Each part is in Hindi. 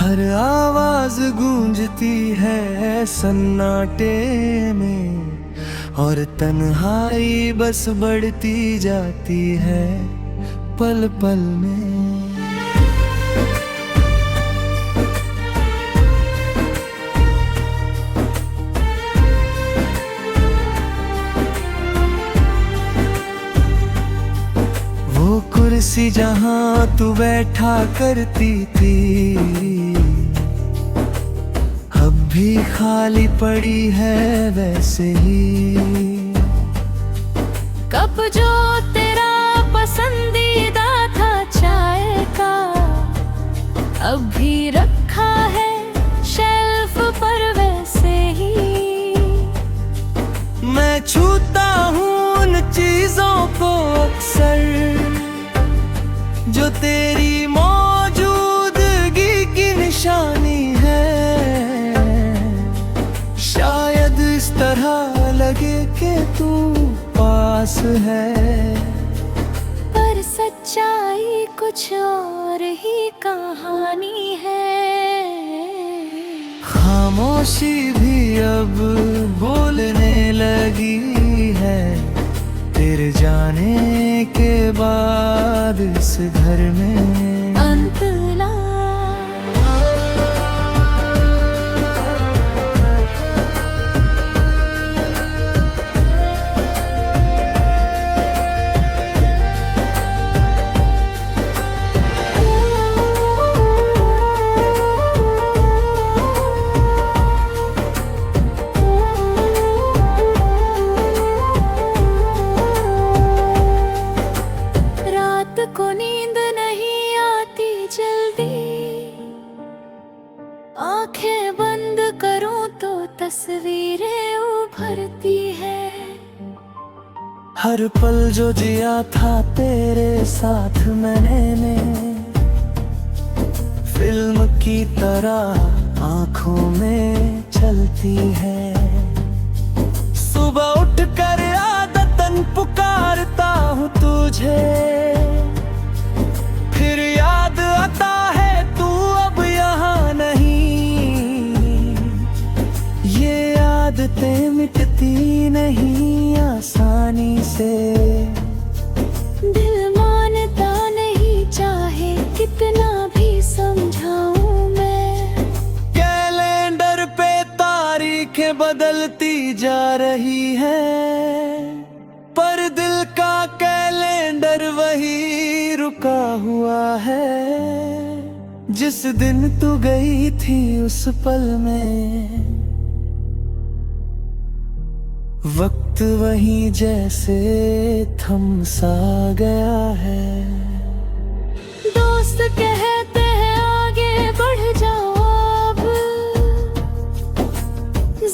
हर आवाज गूंजती है सन्नाटे में, और तन्हाई बस बढ़ती जाती है पल पल में। वो कुर्सी जहां तू बैठा करती थी, अब भी खाली पड़ी है वैसे ही। कप जो तेरा पसंदीदा था चाय का, अब भी रखा है शेल्फ पर वैसे ही। मैं छूता हूँ उन चीजों को अक्सर जो तेरी मौजूदगी की निशानी है। शायद इस तरह लगे कि तू पास है, पर सच्चाई कुछ और ही कहानी है। खामोशी भी अब बोलने लगी है, तेरे जाने के बाद इस घर में अंत ला। को नींद नहीं आती जल्दी, आंखें बंद करूं तो तस्वीरें उभरती है। हर पल जो जिया था तेरे साथ मैंने, फिल्म की तरह आंखों में चलती है। सुबह उठकर आदतन पुकारता हूँ तुझे, फिर याद आता है तू अब यहाँ नहीं। ये आदतें मिटती नहीं आसानी से, दिल मानता नहीं चाहे कितना भी समझाऊं मैं। कैलेंडर पे तारीखें बदलती जा रही हैं, पर दिल का कैलेंडर वही रुका हुआ है। जिस दिन तू गई थी उस पल में वक्त वही जैसे थम सा गया है। दोस्त कहते हैं आगे बढ़ जाओ अब,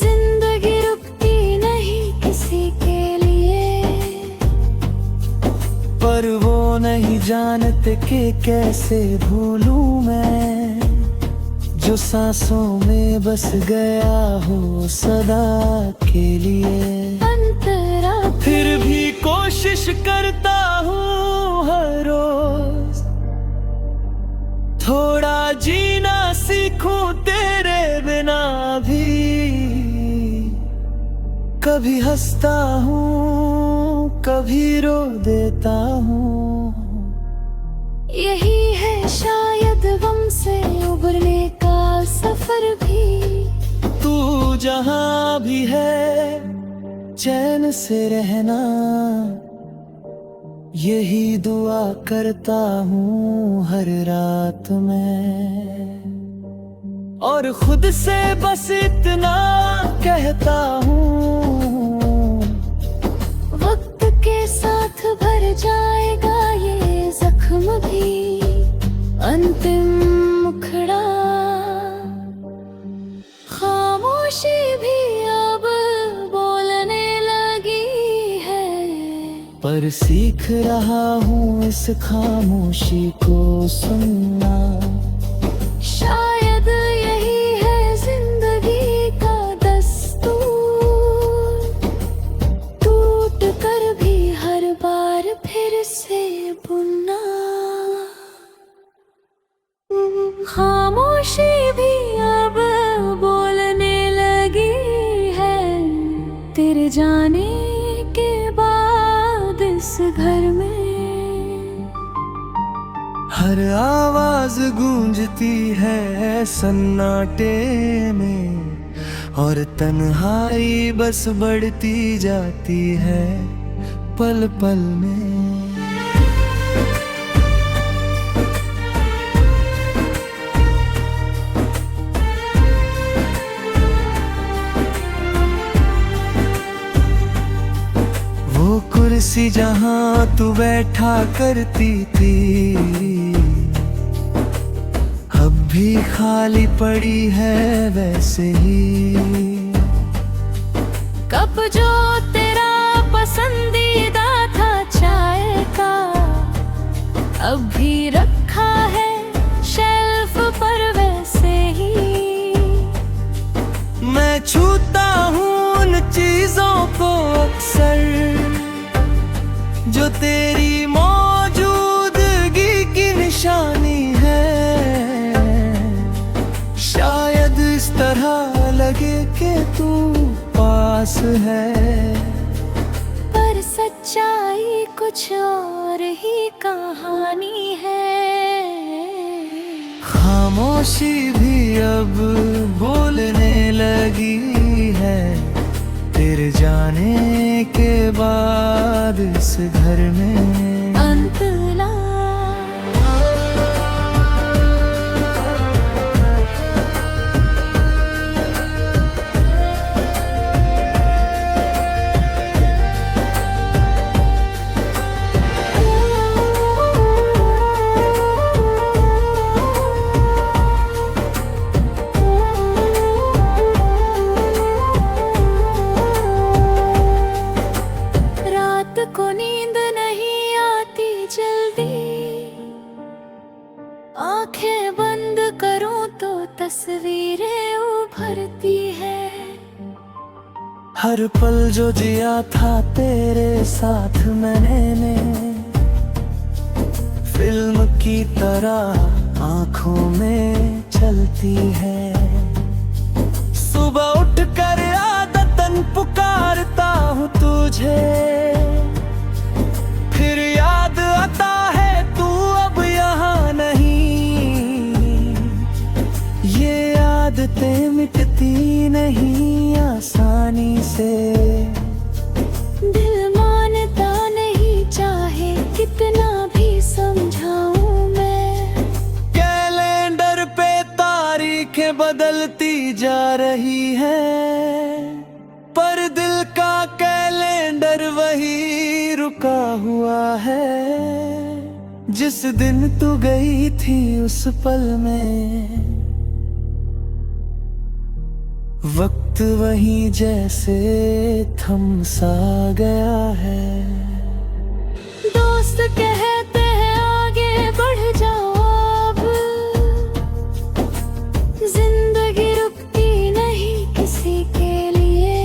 जिंदगी रुकती नहीं किसी के लिए। पर वो नहीं जानते कि कैसे भूलूं मैं, जो सांसों में बस गया हो सदा के लिए। अंतरा फिर भी कोशिश करता हूँ हर रोज, थोड़ा जीना सीखूं तेरे बिना भी। कभी हंसता हूँ कभी रो देता हूँ, यही है शायद गम से उबरने का सफर भी। तू जहाँ भी है चैन से रहना, यही दुआ करता हूँ हर रात में। और खुद से बस इतना कहता हूँ, वक्त के साथ भर जाएगा ये जख्म भी। अंतिम मुखड़ा खामोशी भी अब बोलने लगी है, पर सीख रहा हूँ इस खामोशी को सुनना। शायद यही है जिंदगी का दस्तूर, टूट कर भी हर बार फिर से बुनना। खामोशी तेरे जाने के बाद इस घर में हर आवाज गूंजती है सन्नाटे में, और तन्हाई बस बढ़ती जाती है पल पल में। वो कुर्सी जहां तू बैठा करती थी, अब भी खाली पड़ी है वैसे ही। कप जो तेरा पसंदीदा था चाय का, अब भी रखा है शेल्फ पर वैसे ही। मैं छूता हूँ उन चीजों को अक्सर जो तेरी मौजूदगी की निशानी है। शायद इस तरह लगे कि तू पास है, पर सच्चाई कुछ और ही कहानी है। खामोशी भी अब बोलने लगी है, तेरे जाने के बाद इस घर में अंतला को नींद नहीं आती जल्दी, आंखें बंद करूं तो तस्वीरें उभरती है। हर पल जो जिया था तेरे साथ मैंने, फिल्म की तरह आंखों में चलती है। सुबह उठकर आदतन पुकारता हूँ तुझे, फिर याद आता है तू अब यहाँ नहीं। ये आदतें मिटती नहीं आसानी से, दिल मानता नहीं चाहे कितना भी समझाऊं मैं। कैलेंडर पे तारीखें बदलती जा रही है, पर दिल का कैलेंडर वही रुका हुआ है। जिस दिन तू गई थी उस पल में वक्त वही जैसे थम सा गया है। दोस्त कहते हैं आगे बढ़ जाओ, अब जिंदगी रुकती नहीं किसी के लिए।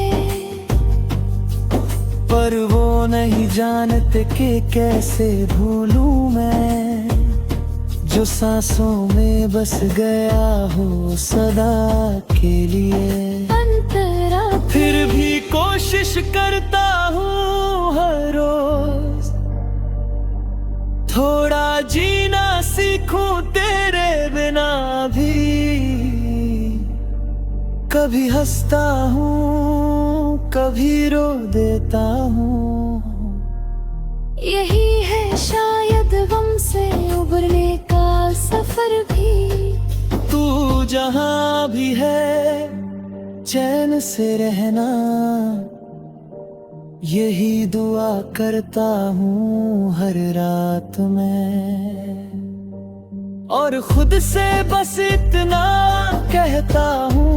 पर वो नहीं जानते कि कैसे भूलूं मैं, जो सांसों में बस गया हो सदा के लिए। अंतरा फिर भी कोशिश करता हूँ हर रोज, थोड़ा जीना सीखूं तेरे बिना भी। कभी हंसता हूँ कभी रो देता हूँ, यही है शायद गम से उबरने का सफर भी। तू जहाँ भी है चैन से रहना, यही दुआ करता हूँ हर रात में। और खुद से बस इतना कहता हूँ,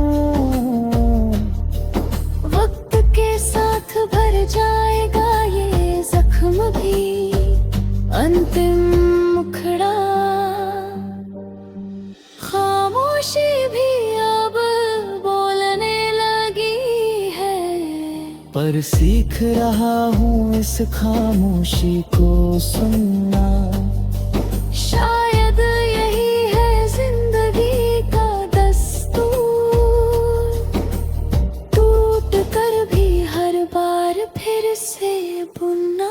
वक्त के साथ भर जाएगा ये जख्म भी। अंतिम मुखड़ा खामोशी भी अब बोलने लगी है, पर सीख रहा हूँ इस खामोशी को सुनना। शायद यही है जिंदगी का दस्तूर, टूट कर भी हर बार फिर से बुना